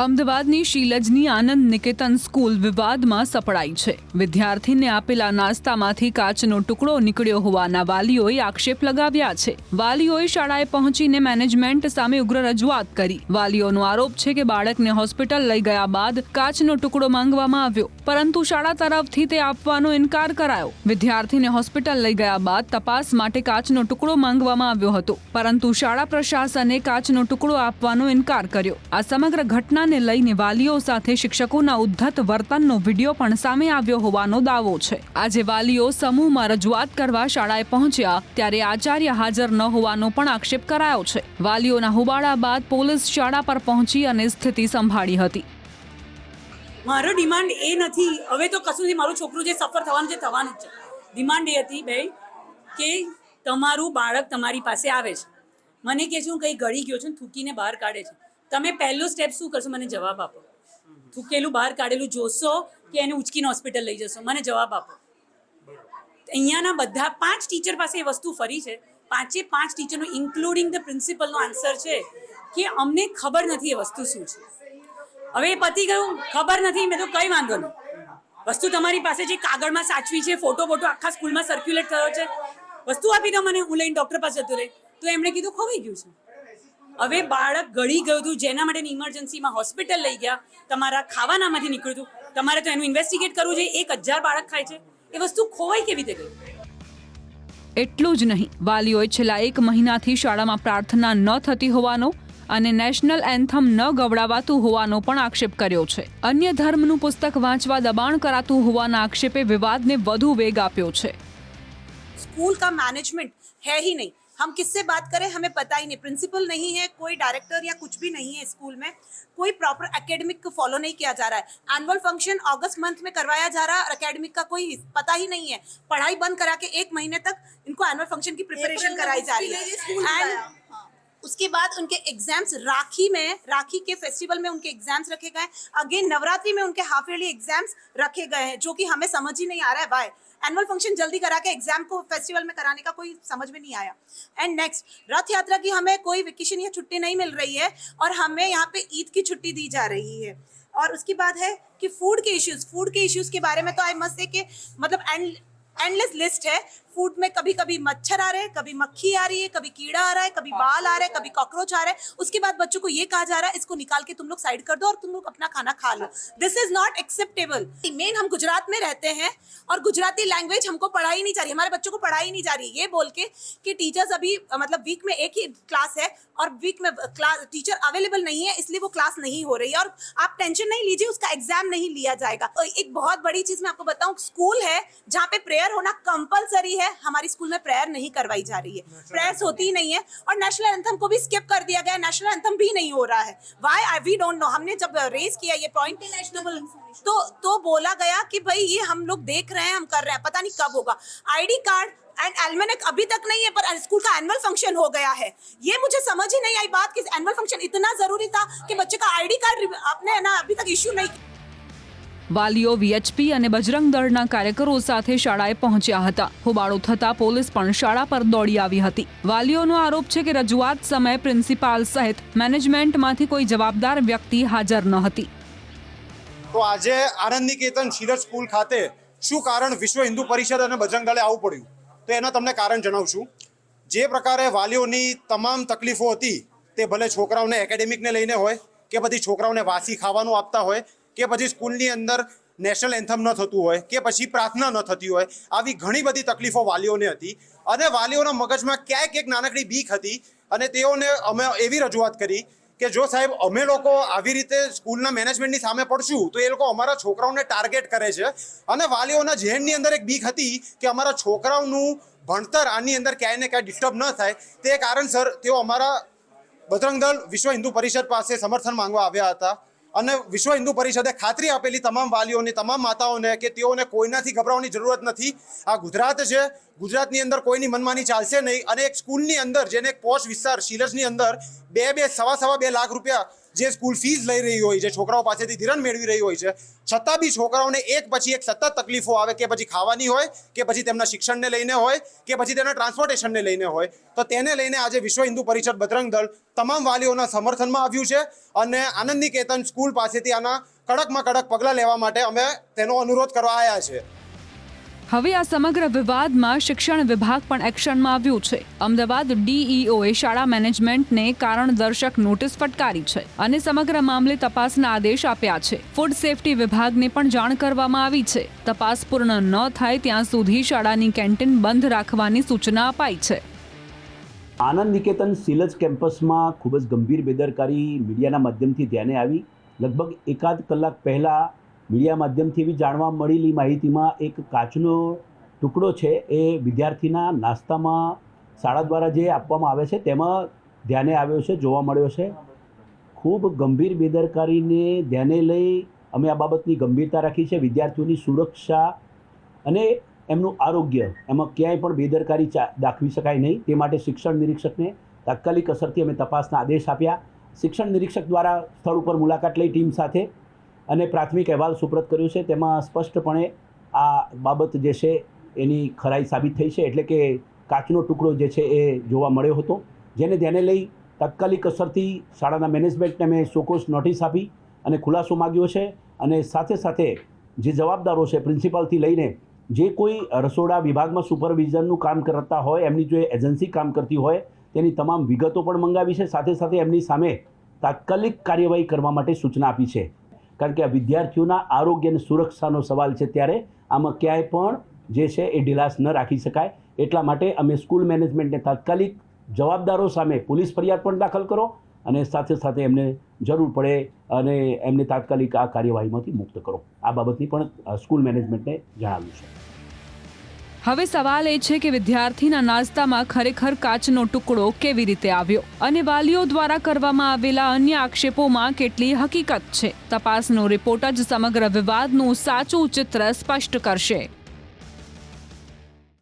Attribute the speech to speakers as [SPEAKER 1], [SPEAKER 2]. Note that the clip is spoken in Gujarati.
[SPEAKER 1] અમદાવાદની શીલજની આનંદ નિકેતન સ્કૂલ વિવાદમાં સપડાઈ છે। વિદ્યાર્થીને આપેલા નાસ્તામાંથી કાચનો ટુકડો નીકળ્યો હોવાના વાલીઓએ આક્ષેપ લગાવ્યા છે। વાલીઓએ શાળાએ પહોંચીને મેનેજમેન્ટ સામે ઉગ્ર રજૂઆત કરી। વાલીઓનો આરોપ છે કે બાળકને હોસ્પિટલ લઈ ગયા બાદ કાચનો ટુકડો માંગવામાં આવ્યો, પરંતુ શાળા તરફથી તે આપવાનો ઇનકાર કરાયો। વિદ્યાર્થીને હોસ્પિટલ લઈ ગયા બાદ તપાસ માટે કાચનો ટુકડો માંગવામાં આવ્યો હતો, પરંતુ શાળા પ્રશાસને કાચનો ટુકડો આપવાનો ઇનકાર કર્યો। આ સમગ્ર ઘટના ને લઈને વાલીઓ સાથે શિક્ષકોના ઉદ્ધત વર્તનનો વિડીયો પણ સામે આવ્યો હોવાનો દાવો છે। આજે વાલીઓ સમૂહમાં રજૂઆત કરવા શાળાએ પહોંચ્યા ત્યારે આચાર્ય હાજર ન હોવાનો પણ આક્ષેપ કરાયો છે। વાલીઓના હોબાળા બાદ પોલીસ શાળા પર પહોંચી અને સ્થિતિ સંભાળી હતી।
[SPEAKER 2] મારો ડિમાન્ડ એ નથી, હવે તો કશું નહીં, મારું છોકરું જે સફર થવાનું છે થવાનું જ છે। ડિમાન્ડ એ હતી ભાઈ કે તમારું બાળક તમારી પાસે આવે છે, મને કહે છે હું કંઈ ગળી ગયો છું, થૂકીને બહાર કાઢે છે, તમે પહેલું સ્ટેપ શું કરશો? મને જવાબ આપો। થૂકેલું બહાર કાઢેલું જોશો કે એને ઉચકીને હોસ્પિટલ લઈ જશો? મને જવાબ આપો। અહીંયાના બધા 5 ટીચર પાસે એ વસ્તુ ફરી છે। 5 ટીચરનો ઇન્ક્લુડિંગ ધ પ્રિન્સિપલનો આન્સર છે કે અમને ખબર નથી એ વસ્તુ શું છે। હવે એ પતી ગયું, ખબર નથી, મેં તો કંઈ વાંધો નહીં, વસ્તુ તમારી પાસે જે કાગળમાં સાચવી છે, ફોટો આખા સ્કૂલમાં સર્ક્યુલેટ થયો છે, વસ્તુ આપી દો મને, હું લઈને ડૉક્ટર પાસે જતો રહે। તો એમણે કીધું ખવાઈ ગયું છે। હવે બાળક ગળી ગયું હતું, જેના માટે ઇમરજન્સીમાં હોસ્પિટલ લઈ ગયા, તમારા ખાવાનામાંથી નીકળ્યું હતું, તમારે તો એનું ઇન્વેસ્ટિગેટ કરવું જોઈએ। 1000 બાળક ખાય છે, એ વસ્તુ ખોવાઈ કેવી રીતે ગઈ?
[SPEAKER 1] એટલું જ નહીં, વાલીઓએ છેલ્લા 1 મહિનાથી શાળામાં પ્રાર્થના ન થતી હોવાનો અને નેશનલ એન્થમ ન ગવડાવાતું હોવાનો પણ આક્ષેપ કર્યો છે। અન્ય ધર્મનું પુસ્તક વાંચવા દબાણ કરાતું હોવાના આક્ષેપે વિવાદને વધુ વેગ આપ્યો છે।
[SPEAKER 3] स्कूल का मैनेजमेंट है ही नहीं, हम किससे बात करें हमें पता ही नहीं, प्रिंसिपल नहीं है, कोई डायरेक्टर या कुछ भी नहीं है स्कूल में, कोई प्रॉपर एकेडमिक फॉलो नहीं किया जा रहा है। एनुअल फंक्शन अगस्त मंथ में करवाया जा रहा है और एकेडमिक का कोई पता ही नहीं है। पढ़ाई बंद करा के 1 महीने तक इनको एनुअल फंक्शन की प्रिपरेशन कराई जा रही है एंड उसके बाद उनके एग्जाम्स राखी के फेस्टिवल में उनके एग्जाम्स रखे गए, अगेन नवरात्रि में उनके हाफ ईयरली एग्जाम्स रखे गए हैं, जो कि हमें समझ ही नहीं आ रहा है वाई एनुअल फंक्शन जल्दी करा के एग्जाम को फेस्टिवल में कराने का कोई समझ में नहीं आया। एंड नेक्स्ट, रथ यात्रा की हमें कोई वेकेशन या छुट्टी नहीं मिल रही है और हमें यहाँ पे ईद की छुट्टी दी जा रही है। और उसके बाद है कि फूड के इश्यूज़ के बारे में तो आई मस्ट से कि मतलब एंडलेस लिस्ट है। फूड में कभी कभी मच्छर आ रहे हैं, कभी मक्खी आ रही है, कभी कीड़ा आ रहा है, कभी बाल आ रहे हैं, कभी कॉकरोच आ रहे हैं। उसके बाद बच्चों को ये कहा जा रहा है इसको निकाल के तुम लोग साइड कर दो और तुम लोग अपना खाना खा लो। This is not acceptable. मेन हम गुजरात में रहते हैं और गुजराती लैंग्वेज हमको पढ़ाई नहीं जा रही, हमारे बच्चों को पढ़ाई नहीं जा रही, ये बोल के कि टीचर्स अभी मतलब वीक में एक ही क्लास है और वीक में क्लास टीचर अवेलेबल नहीं है, इसलिए वो क्लास नहीं हो रही है और आप टेंशन नहीं लीजिए, उसका एग्जाम नहीं लिया जाएगा। तो एक बहुत बड़ी चीज मैं आपको बताऊं, स्कूल है जहाँ पे प्रेयर होना कंपलसरी है, हमारी स्कूल में प्रेयर नहीं करवाई जा रही है, प्रेयर्स होती ही नहीं है और नेशनल एंथम को भी स्किप कर दिया गया, नेशनल एंथम भी नहीं हो रहा है। Why we don't know. हमने जब रेज किया ये पॉइंट तो बोला गया कि भाई ये हम लोग देख रहे हैं, हम कर रहे हैं, पता नहीं कब होगा। आईडी कार्ड एंड एल्मेनेक अभी तक नहीं है, पर स्कूल का एनुअल फंक्शन हो गया है। ये मुझे समझ ही नहीं आई बात कि एनुअल फंक्शन इतना जरूरी था कि बच्चे का आईडी कार्ड आपने ना अभी तक इश्यू नहीं।
[SPEAKER 1] વાલીઓ વીએચપી અને બજરંગ દળના કાર્યકરો સાથે શાળાએ પહોંચ્યા હતા। હોબાળો થતા પોલીસ પણ શાળા પર દોડી આવી હતી। વાલીઓનો આરોપ છે કે રજૂઆત સમયે પ્રિન્સિપાલ સહિત મેનેજમેન્ટમાંથી કોઈ જવાબદાર વ્યક્તિ હાજર ન હતી।
[SPEAKER 4] તો આજે આનંદ નિકેતન શીલજ સ્કૂલ ખાતે શું કારણ વિશ્વ હિન્દુ પરિષદ અને બજરંગ દળે આવવું પડ્યું, તો એના તમને કારણ જણાવશું। જે પ્રકારે વાલીઓની તમામ તકલીફો હતી, તે ભલે છોકરાઓને એકેડેમિકને લઈને હોય કે પછી છોકરાઓને વાસી ખાવાનું આપતા હોય કે પછી સ્કૂલની અંદર નેશનલ એન્થમ ન થતું હોય કે પછી પ્રાર્થના ન થતી હોય, આવી ઘણી બધી તકલીફો વાલીઓને હતી અને વાલીઓના મગજમાં ક્યાંક એક નાનકડી બીક હતી અને તેઓને અમે એવી રજૂઆત કરી કે જો સાહેબ અમે લોકો આવી રીતે સ્કૂલના મેનેજમેન્ટની સામે પડશું તો એ લોકો અમારા છોકરાઓને ટાર્ગેટ કરે છે અને વાલીઓના ઝેનની અંદર એક બીક હતી કે અમારા છોકરાઓનું ભણતર આની અંદર ક્યાંય ને ક્યાંય ડિસ્ટર્બ ન થાય, તે કારણસર તેઓ અમારા બજરંગ દળ વિશ્વ હિન્દુ પરિષદ પાસે સમર્થન માંગવા આવ્યા હતા અને વિશ્વ હિન્દુ પરિષદે ખાતરી આપેલી તમામ વાલીઓને, તમામ માતાઓને કે તેઓને કોઈનાથી ગભરાવાની જરૂરત નથી। આ ગુજરાત છે, ગુજરાતની અંદર કોઈની મનમાની ચાલશે નહીં અને એક સ્કૂલની અંદર જેને એક પોશ વિસ્તાર શીલજની અંદર 2 લાખ રૂપિયા જે સ્કૂલ ફીસ લઈ રહી હોય છે, છોકરાઓ પાસેથી ધિરાણ મેળવી રહી હોય છે, છતાં બી છોકરાઓને એક પછી એક સતત તકલીફો આવે, કે પછી ખાવાની હોય, કે પછી તેમના શિક્ષણને લઈને હોય, કે પછી તેમના ટ્રાન્સપોર્ટેશનને લઈને હોય. તો તેને લઈને આજે વિશ્વ હિન્દુ પરિષદ બજરંગ દળ તમામ વાલીઓના સમર્થનમાં આવ્યું છે અને આનંદ નિકેતન સ્કૂલ પાસેથી આના કડકમાં કડક પગલાં લેવા માટે અમે તેનો અનુરોધ કરવા આવ્યા છે.
[SPEAKER 1] હવે આ સમગ્ર વિવાદમાં શિક્ષણ વિભાગ પણ એક્શનમાં આવ્યું છે. અમદાવાદ ડીઈઓએ શાળા મેનેજમેન્ટને કારણદર્શક નોટિસ ફટકારી છે અને સમગ્ર મામલે તપાસના આદેશ આપ્યા છે. ફૂડ સેફટી વિભાગને પણ જાણ કરવામાં આવી છે. તપાસ પૂર્ણ ન થાય ત્યાં સુધી શાળાની કેન્ટીન બંધ રાખવાની સૂચના અપાઈ છે.
[SPEAKER 5] આનંદ નિકેતન સિલજ કેમ્પસમાં ખૂબ જ ગંભીર બેદરકારી મીડિયાના માધ્યમથી ધ્યાને આવી. લગભગ એકાદ કલાક પહેલાં મીડિયા માધ્યમથી એવી જાણવા મળેલી માહિતીમાં એક કાચનો ટુકડો છે એ વિદ્યાર્થીના નાસ્તામાં શાળા દ્વારા જે આપવામાં આવે છે તેમાં ધ્યાને આવ્યો છે, જોવા મળ્યો છે. ખૂબ ગંભીર બેદરકારીને ધ્યાને લઈ અમે આ બાબતની ગંભીરતા રાખી છે. વિદ્યાર્થીઓની સુરક્ષા અને એમનું આરોગ્ય એમાં ક્યાંય પણ બેદરકારી દાખવી શકાય નહીં. તે માટે શિક્ષણ નિરીક્ષકને તાત્કાલિક અસરથી અમે તપાસના આદેશ આપ્યા. શિક્ષણ નિરીક્ષક દ્વારા સ્થળ ઉપર મુલાકાત લઈ ટીમ સાથે અને પ્રાથમિક અહેવાલ સુપ્રત કર્યો છે. તેમાં સ્પષ્ટપણે આ બાબત જે છે એની ખરાઈ સાબિત થઈ છે. એટલે કે કાચનો ટુકડો જે છે એ જોવા મળ્યો હતો, જેને ધ્યાને લઈ તાત્કાલિક અસરથી શાળાના મેનેજમેન્ટને મેં સોકોસ નોટિસ આપી અને ખુલાસો માગ્યો છે. અને સાથે સાથે જે જવાબદારો છે પ્રિન્સિપાલથી લઈને જે કોઈ રસોડા વિભાગમાં સુપરવિઝનનું કામ કરતા હોય, એમની જો એજન્સી કામ કરતી હોય તેની તમામ વિગતો પણ મંગાવી છે. સાથે સાથે એમની સામે તાત્કાલિક કાર્યવાહી કરવા માટે સૂચના આપી છે. કારણ કે આ વિદ્યાર્થીઓના આરોગ્ય અને સુરક્ષાનો સવાલ છે, ત્યારે આમાં ક્યાંય પણ જે છે એ ઢીલાસ ન રાખી શકાય. એટલા માટે અમે સ્કૂલ મેનેજમેન્ટને તાત્કાલિક જવાબદારો સામે પોલીસ ફરિયાદ પણ દાખલ કરો અને સાથે સાથે એમને જરૂર પડે અને એમને તાત્કાલિક આ કાર્યવાહીમાંથી મુક્ત કરો. આ બાબતની પણ સ્કૂલ મેનેજમેન્ટને જણાવ્યું છે.
[SPEAKER 1] હવે સવાલ એ છે કે વિદ્યાર્થીના નાસ્તામાં ખરેખર કાચનો ટુકડો કેવી રીતે આવ્યો અને વાલીઓ દ્વારા કરવામાં આવેલા અન્ય આક્ષેપોમાં કેટલી હકીકત છે. તપાસનો રિપોર્ટ જ સમગ્ર વિવાદનું સાચું ચિત્ર સ્પષ્ટ કરશે.